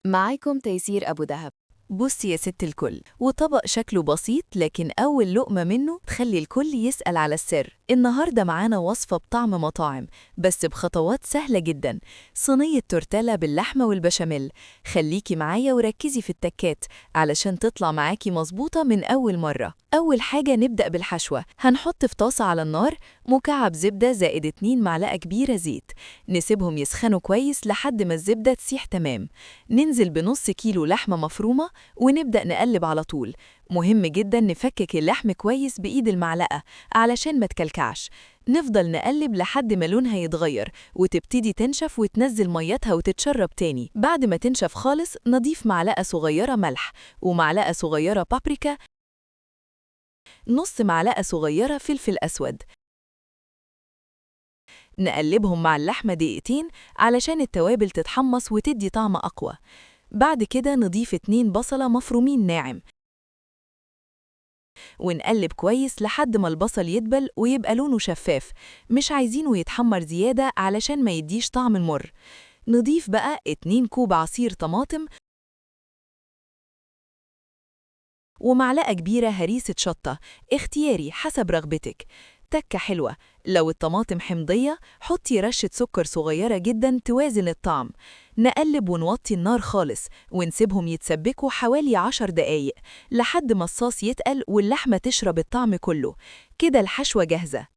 معاكم تيسير أبو دهب. بصي يا ست الكل، وطبق شكله بسيط لكن أول لقمة منه تخلي الكل يسأل على السر. النهاردة معانا وصفة بطعم مطاعم بس بخطوات سهلة جدا، صينية تورتيلا باللحمة والبشاميل. خليكي معايا وركزي في التكات علشان تطلع معاكي مظبوطة من أول مرة. أول حاجة نبدأ بالحشوة. هنحط في طاسة على النار مكعب زبدة زائد 2 معلقة كبيرة زيت، نسيبهم يسخنوا كويس لحد ما الزبدة تسيح تمام. ننزل بنص كيلو لحمة مفرومة ونبدأ نقلب على طول. مهم جدا نفكك اللحم كويس بإيد المعلقة علشان ما تكلكعش. نفضل نقلب لحد ما لونها يتغير وتبتدي تنشف وتنزل ميتها وتتشرب تاني. بعد ما تنشف خالص نضيف معلقة صغيرة ملح ومعلقة صغيرة بابريكا، نص معلقة صغيرة فلفل أسود. نقلبهم مع اللحمة دقيقتين علشان التوابل تتحمص وتدي طعم أقوى. بعد كده نضيف 2 بصلة مفرومين ناعم ونقلب كويس لحد ما البصل يدبل ويبقى لونه شفاف، مش عايزينه يتحمر زيادة علشان ما يديش طعم المر. نضيف بقى 2 كوب عصير طماطم ومعلقة كبيرة هريسة شطة، اختياري حسب رغبتك. تكة حلوة، لو الطماطم حمضية حطي رشة سكر صغيرة جدا توازن الطعم. نقلب ونوطي النار خالص ونسيبهم يتسبكوا حوالي 10 دقايق لحد ما الصوص يتقل واللحمة تشرب الطعم كله. كده الحشوة جاهزة.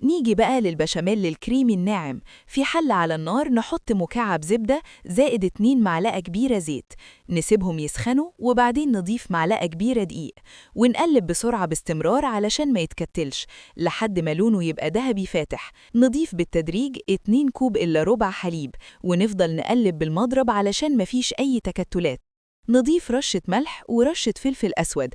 نيجي بقى للبشاميل الكريمي الناعم. في حلة على النار نحط مكعب زبدة زائد 2 معلقة كبيرة زيت، نسيبهم يسخنوا وبعدين نضيف معلقة كبيرة دقيق ونقلب بسرعة باستمرار علشان ما يتكتلش لحد ما لونه يبقى ذهبي فاتح. نضيف بالتدريج 2 كوب إلا ربع حليب ونفضل نقلب بالمضرب علشان مفيش أي تكتلات. نضيف رشة ملح ورشة فلفل أسود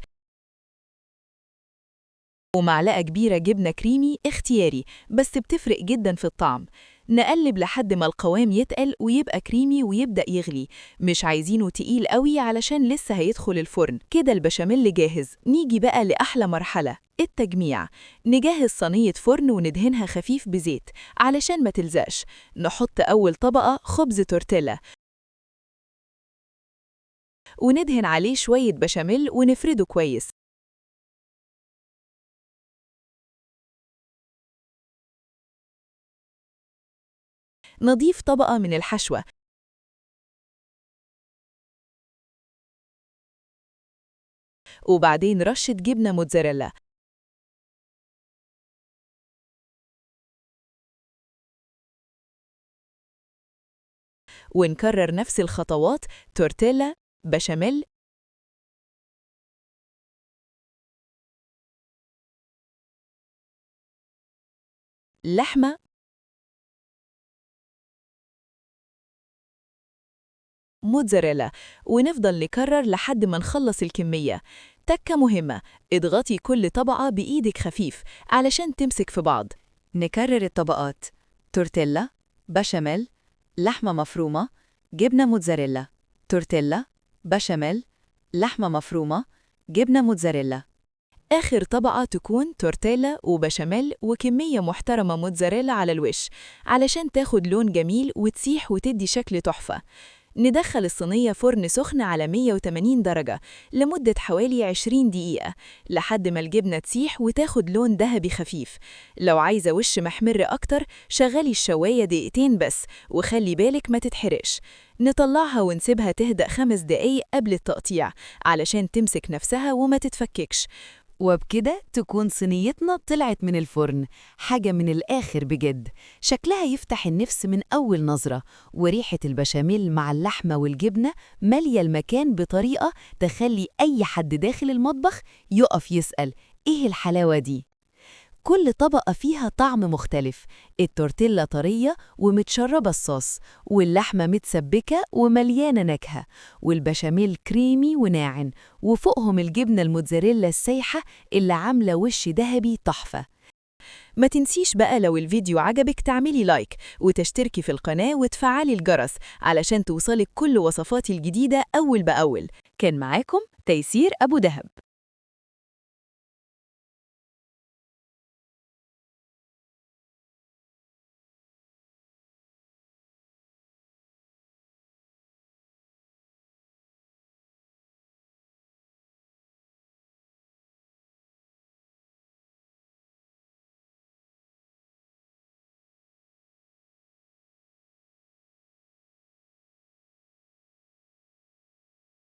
ومعلقة كبيرة جبنة كريمي اختياري بس بتفرق جدا في الطعم. نقلب لحد ما القوام يتقل ويبقى كريمي ويبدأ يغلي، مش عايزينه تقيل قوي علشان لسه هيدخل الفرن. كده البشاميل جاهز. نيجي بقى لأحلى مرحلة، التجميع. نجهز صينية فرن وندهنها خفيف بزيت علشان ما تلزقش. نحط أول طبقة خبز تورتيلا وندهن عليه شوية بشاميل ونفرده كويس. نضيف طبقة من الحشوة وبعدين رشة جبنة موتزاريلا ونكرر نفس الخطوات. تورتيلا، بشاميل، لحمة، موتزاريلا، ونفضل نكرر لحد ما نخلص الكمية. تكة مهمة، اضغطي كل طبقة بإيدك خفيف علشان تمسك في بعض. نكرر الطبقات: تورتيلا، بشاميل، لحمة مفرومة، جبنة موتزاريلا. تورتيلا، بشاميل، لحمة مفرومة، جبنة موتزاريلا. آخر طبقة تكون تورتيلا وبشاميل وكمية محترمة موتزاريلا على الوش علشان تاخد لون جميل وتسيح وتدي شكل تحفة. ندخل الصينية فرن سخن على 180 درجة لمدة حوالي 20 دقيقة لحد ما الجبنة تسيح وتاخد لون ذهبي خفيف. لو عايزة وش محمر أكتر شغلي الشواية دقيقتين بس وخلي بالك ما تتحرقش. نطلعها ونسيبها تهدأ 5 دقايق قبل التقطيع علشان تمسك نفسها وما تتفككش. وبكده تكون صينيتنا طلعت من الفرن حاجة من الآخر بجد، شكلها يفتح النفس من أول نظرة، وريحة البشاميل مع اللحمة والجبنة مالية المكان بطريقة تخلي أي حد داخل المطبخ يقف يسأل إيه الحلاوة دي؟ كل طبقة فيها طعم مختلف، التورتيلا طرية ومتشربة الصوص، واللحمة متسبكة ومليانة نكهة، والبشاميل كريمي وناعم، وفوقهم الجبنة الموتزاريلا السايحة اللي عاملة وش ذهبي تحفة. ما تنسيش بقى لو الفيديو عجبك تعملي لايك وتشتركي في القناة وتفعلي الجرس علشان توصلك كل وصفاتي الجديدة أول بأول. كان معاكم تيسير أبو دهب.